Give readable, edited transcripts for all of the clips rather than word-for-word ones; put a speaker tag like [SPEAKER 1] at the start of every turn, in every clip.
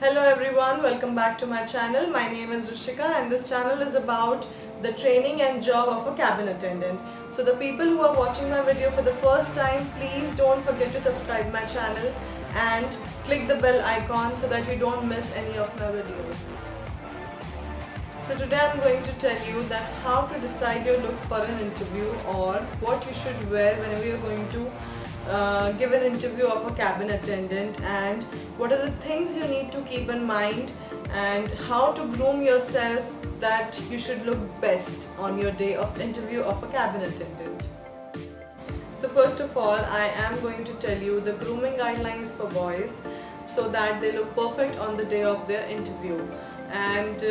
[SPEAKER 1] Hello everyone, welcome back to my channel. My name is Rishika and this channel is about the training and job of a cabin attendant. So the people who are watching my video for the first time, please don't forget to subscribe my channel and click the bell icon so that you don't miss any of my videos. So today I'm going to tell you that how to decide your look for an interview or what you should wear whenever you're going to give an interview of a cabin attendant, and what are the things you need to keep in mind and how to groom yourself that you should look best on your day of interview of a cabin attendant. So first of all, I am going to tell you the grooming guidelines for boys so that they look perfect on the day of their interview. And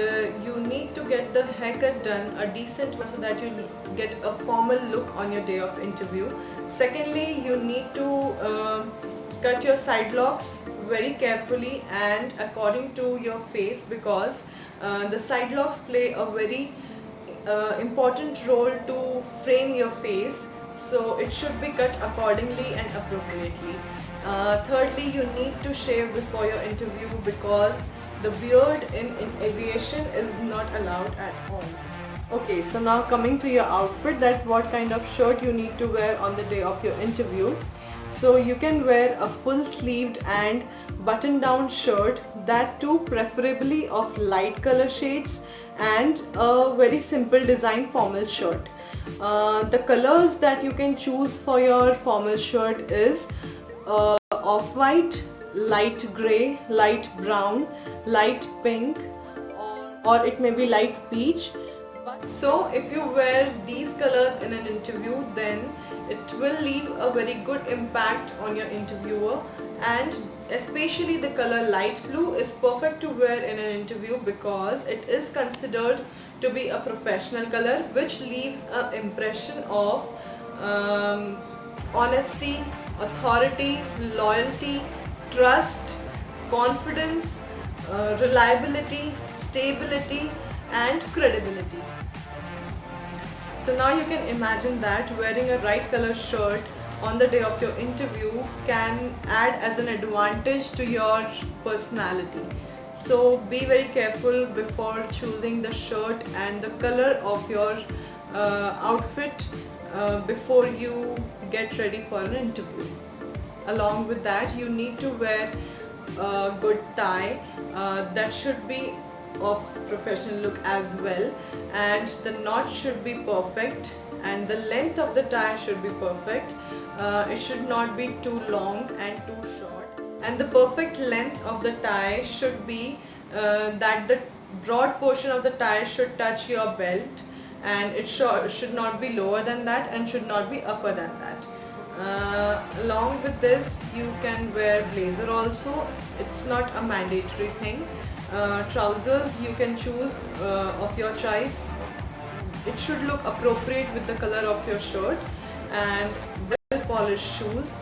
[SPEAKER 1] you need to get the haircut done a decent one so that you get a formal look on your day of interview. Secondly, you need to cut your side locks very carefully and according to your face, because the side locks play a very important role to frame your face, so it should be cut accordingly and appropriately. Thirdly, you need to shave before your interview because the beard in aviation is not allowed at all. Okay, so now coming to your outfit, that what kind of shirt you need to wear on the day of your interview. So you can wear a full sleeved and button down shirt, that too preferably of light color shades, and a very simple design formal shirt. The colors that you can choose for your formal shirt is off-white, light grey, light brown, light pink, or it may be light peach. So if you wear these colors in an interview, then it will leave a very good impact on your interviewer, and especially the color light blue is perfect to wear in an interview because it is considered to be a professional color which leaves an impression of honesty, authority, loyalty, trust, confidence, reliability, stability and credibility. So now you can imagine that wearing a right color shirt on the day of your interview can add as an advantage to your personality. So be very careful before choosing the shirt and the color of your outfit before you get ready for an interview. Along with that, you need to wear a good tie that should be of professional look as well, and the knot should be perfect and the length of the tie should be perfect. It should not be too long and too short, and the perfect length of the tie should be that the broad portion of the tie should touch your belt, and it should not be lower than that and should not be upper than that. Along with this, you can wear blazer also. It's not a mandatory thing. Trousers you can choose of your choice. It should look appropriate with the color of your shirt, and well polished shoes.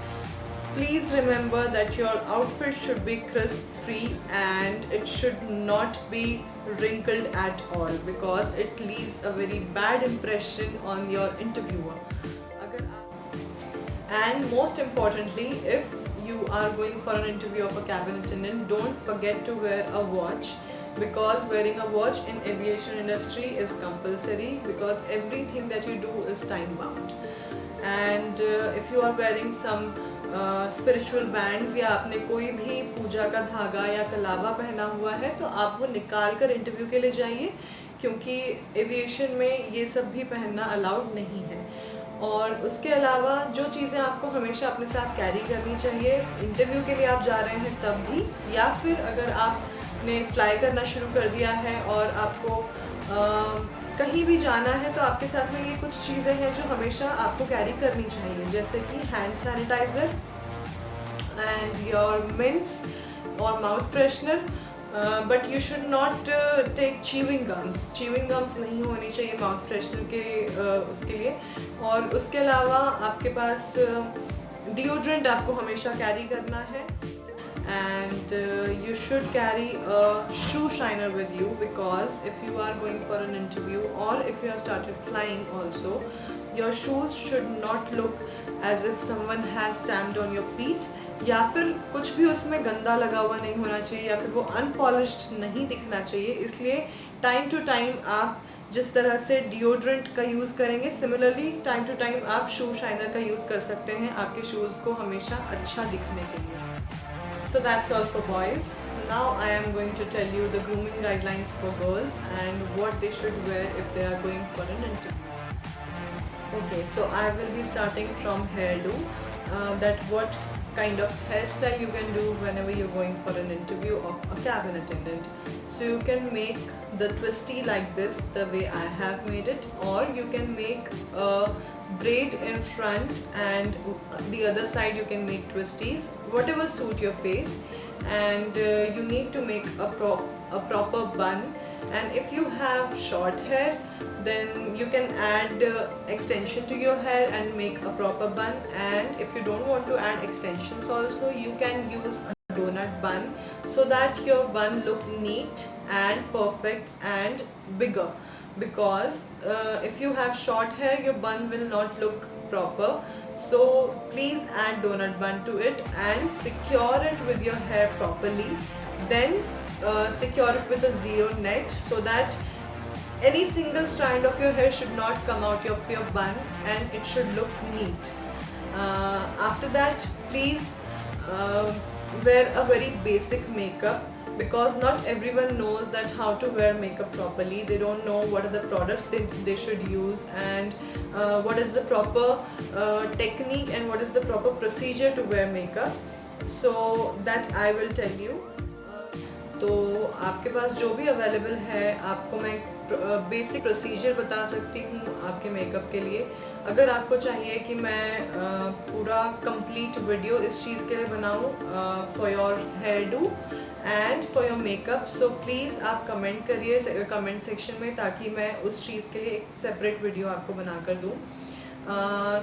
[SPEAKER 1] Please remember that your outfit should be crisp free and it should not be wrinkled at all because it leaves a very bad impression on your interviewer. And most importantly, if you are going for an interview of a cabin attendant, don't forget to wear a watch, because wearing a watch in aviation industry is compulsory because everything that you do is time bound. And if you are wearing some spiritual bands या आपने कोई भी पूजा का धागा या कलावा पहना हुआ है तो आप वो निकाल कर इंटरव्यू के लिए जाइए, क्योंकि एविएशन में ये सब भी पहनना अलाउड नहीं है। और उसके अलावा जो चीज़ें आपको हमेशा अपने साथ कैरी करनी चाहिए इंटरव्यू के लिए आप जा रहे हैं तब भी, या फिर अगर आपने फ्लाई करना शुरू कर दिया है और आपको कहीं भी जाना है तो आपके साथ में ये कुछ चीज़ें हैं जो हमेशा आपको कैरी करनी चाहिए, जैसे कि hand sanitizer and your mints और mouth freshener, but you should not take chewing gums नहीं होनी चाहिए माउथ फ्रेशनर के उसके लिए। और उसके अलावा आपके पास डिओड्रेंट आपको हमेशा कैरी करना है, and you should carry a shoe shiner with you, because if you are going for an interview or if you have started flying also, your shoes should not look as if someone has stamped on your feet. या फिर कुछ भी उसमें गंदा लगा हुआ नहीं होना चाहिए, या फिर वो अनपॉलिश्ड नहीं दिखना चाहिए। इसलिए टाइम टू टाइम आप जिस तरह से डिओड्रेंट का यूज़ करेंगे, सिमिलरली टाइम टू टाइम आप शू शाइनर का यूज़ कर सकते हैं आपके शूज़ को हमेशा अच्छा दिखने के लिए। So that's all for boys. Now I am going to tell you the grooming guidelines for girls and what they should wear if they are going for an interview. Okay, so I will be starting from hairdo, that what kind of hairstyle you can do whenever you're going for an interview of a cabin attendant. So you can make the twisty like this, the way I have made it, or you can make a braid in front and the other side you can make twisties, whatever suit your face. And you need to make a proper bun, and if you have short hair then you can add extension to your hair and make a proper bun, and if you don't want to add extensions also, you can use a donut bun so that your bun look neat and perfect and bigger, because if you have short hair your bun will not look proper. So please add donut bun to it and secure it with your hair properly. Then secure it with a zero net so that any single strand of your hair should not come out of your bun and it should look neat. After that, please wear a very basic makeup, because not everyone knows that how to wear makeup properly. They don't know what are the products they should use, and what is the proper technique and what is the proper procedure to wear makeup. So that I will tell you. तो आपके पास जो भी available है, आपको मैं basic procedure बता सकती हूँ आपके मेकअप के लिए। अगर आपको चाहिए कि मैं पूरा कंप्लीट वीडियो इस चीज़ के लिए बनाऊँ for your hair do and for your makeup, so please आप कमेंट करिए कमेंट सेक्शन में, ताकि मैं उस चीज़ के लिए एक सेपरेट वीडियो आपको बना कर दूँ।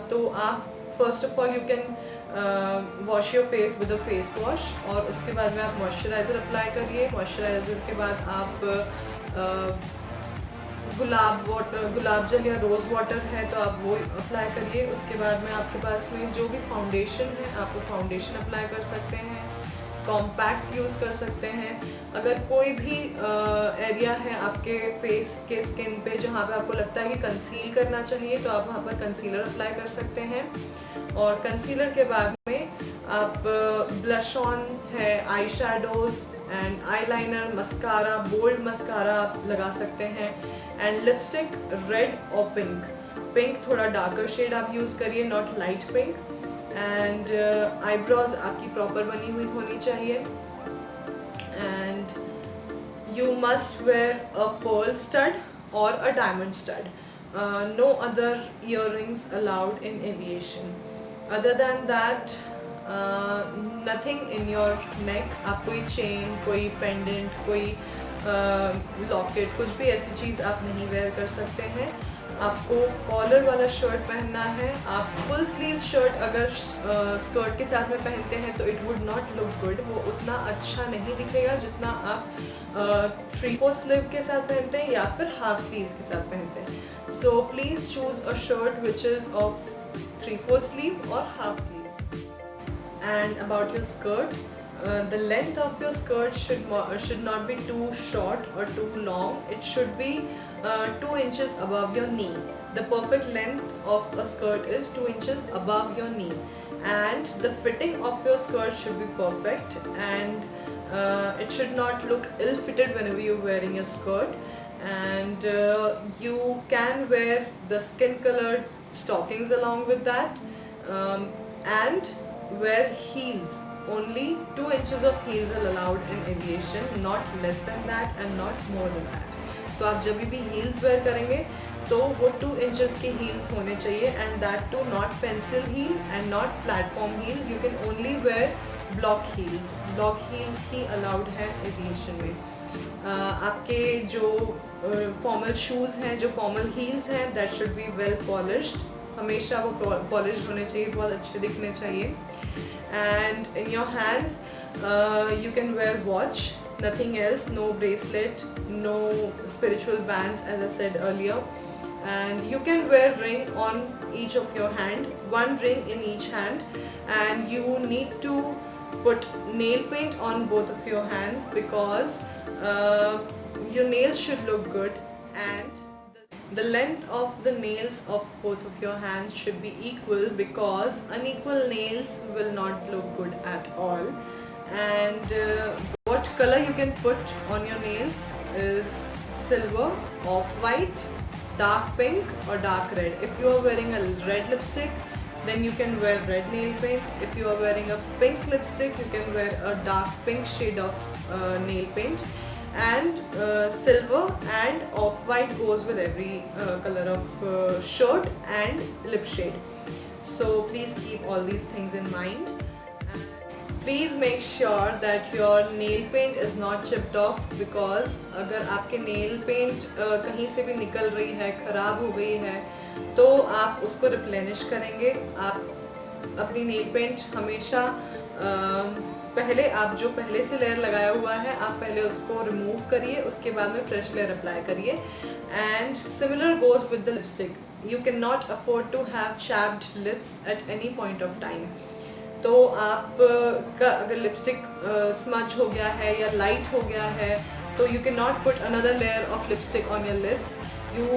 [SPEAKER 1] तो आप first of all you can wash your face with a face wash, और उसके बाद में आप मॉइस्चराइज़र अप्लाई करिए। मॉइस्चराइज़र के बाद आप गुलाब जल या रोज़ वाटर है तो आप वो अप्लाई करिए। उसके बाद में आपके पास में जो भी फाउंडेशन है आप वो फाउंडेशन अप्लाई कर सकते हैं, कॉम्पैक्ट यूज़ कर सकते हैं। अगर कोई भी एरिया है आपके फेस के स्किन पे जहाँ पे आपको लगता है कि कंसील करना चाहिए, तो आप वहाँ पर कंसीलर अप्लाई कर सकते हैं। और कंसीलर के बाद में आप ब्लश ऑन है, eyeshadows and eyeliner, mascara, bold mascara आप लगा सकते हैं, एंड लिपस्टिक रेड और पिंक थोड़ा डार्कर शेड आप यूज़ करिए, not light pink. And eyebrows आपकी प्रॉपर बनी हुई होनी चाहिए, and you must wear a pearl stud और a diamond stud. No other earrings allowed in aviation. Other than that nothing in your neck. आप कोई चेन, कोई पेंडेंट, कोई लॉकेट, कुछ भी ऐसी चीज़ आप नहीं वेयर कर सकते हैं। आपको कॉलर वाला शर्ट पहनना है। आप फुल स्लीव शर्ट अगर स्कर्ट के साथ में पहनते हैं तो it would not look good, वो उतना अच्छा नहीं दिखेगा जितना आप 3/4 स्लीव के साथ पहनते हैं या फिर हाफ स्लीव्स के साथ पहनते हैं। So please choose a shirt which is of 3/4 sleeve or half sleeves. And about your skirt, the length of your skirt should not be too short or too long. It should be 2 inches above your knee. The perfect length of a skirt is 2 inches above your knee, and the fitting of your skirt should be perfect, and it should not look ill-fitted whenever you're wearing a skirt. And you can wear the skin colored stockings along with that, and wear heels. Only 2 inches of heels are allowed in aviation, not less than that and not more than that. तो आप जब भी heels wear करेंगे तो वो 2 inches की heels होने चाहिए, and that too not pencil heel and not platform heels. You can only wear block heels. Block heels he allowed है aviation में। आपके जो फॉर्मल शूज़ हैं, जो फॉर्मल हील्स हैं, that should be well polished. हमेशा वो पॉलिश्ड होने चाहिए, बहुत अच्छे दिखने चाहिए। And in your hands you can wear watch, nothing else, no bracelet, no spiritual bands as I said earlier. and you can wear ring on each of your hand, one ring in each hand, and you need to put nail paint on both of your hands because your nails should look good, and the length of the nails of both of your hands should be equal because unequal nails will not look good at all. And what color you can put on your nails is silver, off-white, dark pink or dark red. If you are wearing a red lipstick, then you can wear red nail paint. If you are wearing a pink lipstick, you can wear a dark pink shade of nail paint. And silver and off-white goes with every color of shirt and lip shade. So please keep all these things in mind. Please make sure that your nail paint is not chipped off because अगर आपके nail paint कहीं से भी निकल रही है, खराब हो गई है, तो आप उसको replenish करेंगे. आप अपनी nail paint हमेशा पहले आप जो पहले से लेयर लगाया हुआ है आप पहले उसको रिमूव करिए, उसके बाद में फ्रेश लेयर अप्लाई करिए. And similar goes with the lipstick. You can not afford to have chapped lips at any point of time. तो आप का अगर लिपस्टिक स्मज हो गया है या लाइट हो गया है तो you can not put another layer of lipstick on your lips. You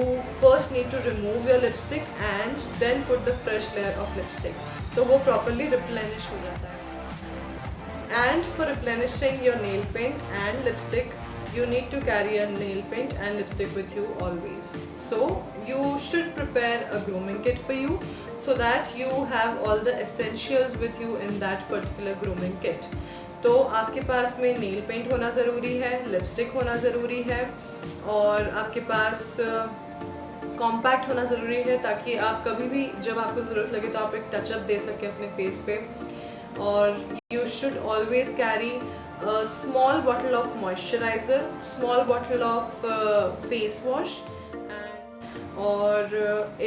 [SPEAKER 1] first need to remove your lipstick and then put the fresh layer of lipstick. तो वो properly replenish हो जाता है. And for replenishing your nail paint and lipstick, you need to carry a nail paint and lipstick with you always. So you should prepare a grooming kit for you so that you have all the essentials with you in that particular grooming kit. तो आपके पास में nail paint होना ज़रूरी है, lipstick होना ज़रूरी है और आपके पास कॉम्पैक्ट होना ज़रूरी है ताकि आप कभी भी जब आपको ज़रूरत लगे तो आप एक टचअप दे सकें अपने फेस पे. और you should always carry a small bottle of moisturizer, small bottle of face wash और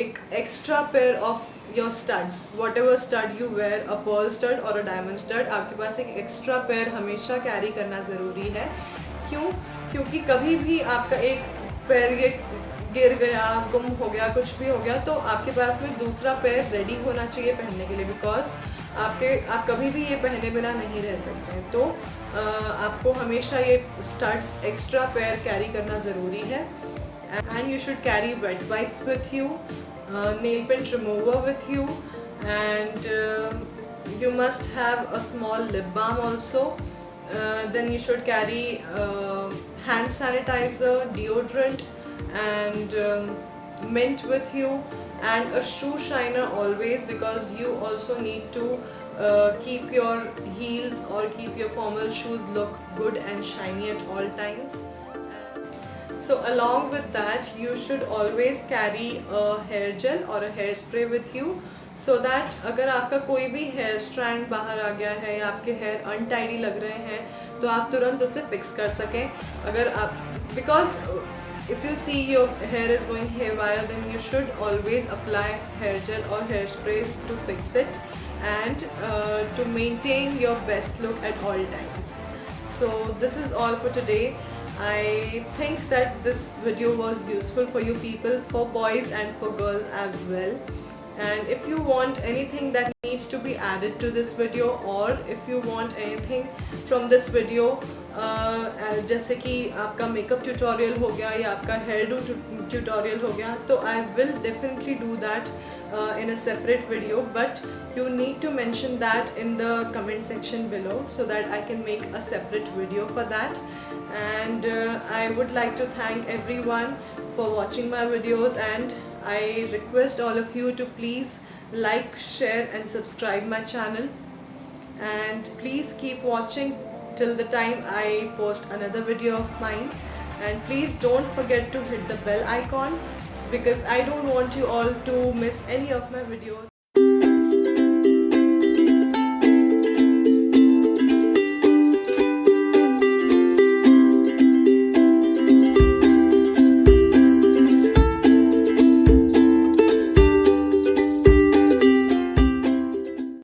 [SPEAKER 1] एक extra pair of your studs, whatever stud you wear, a pearl stud or a diamond stud, आपके पास एक extra pair हमेशा carry करना ज़रूरी है. क्यों? क्योंकि कभी भी आपका एक पैर ये गिर गया, गुम हो गया, कुछ भी हो गया तो आपके पास में दूसरा पैर रेडी होना चाहिए पहनने के लिए बिकॉज आप कभी भी ये पहने बिना नहीं रह सकते हैं. तो आपको हमेशा ये स्टड्स एक्स्ट्रा पैर कैरी करना ज़रूरी है. And you should carry wet wipes with you, nail paint remover with you and you must have a small lip balm also. Then you should carry hand sanitizer, deodorant and mint with you and a shoe shiner always because you also need to keep your heels or keep your formal shoes look good and shiny at all times. So along with that you should always carry a hair gel or a hairspray with you so that अगर आपका कोई भी hair strand बाहर आ गया है या आपके hair untidy लग रहे हैं तो आप तुरंत उसे फिक्स कर सकें. अगर आप because if you see your hair is going haywire then you should always apply hair gel or hairspray to fix it and to maintain your best look at all times. So this is all for today. I think that this video was useful for you people, for boys and for girls as well. And if you want anything that needs to be added to this video or if you want anything from this video जैसे कि आपका makeup tutorial हो गया या आपका hair do tutorial हो गया तो I will definitely do that in a separate video, but you need to mention that in the comment section below so that I can make a separate video for that. And I would like to thank everyone for watching my videos and I request all of you to please like, share and subscribe my channel and please keep watching till the time I post another video of mine. And please don't forget to hit the bell icon because I don't want you all to miss any of my videos.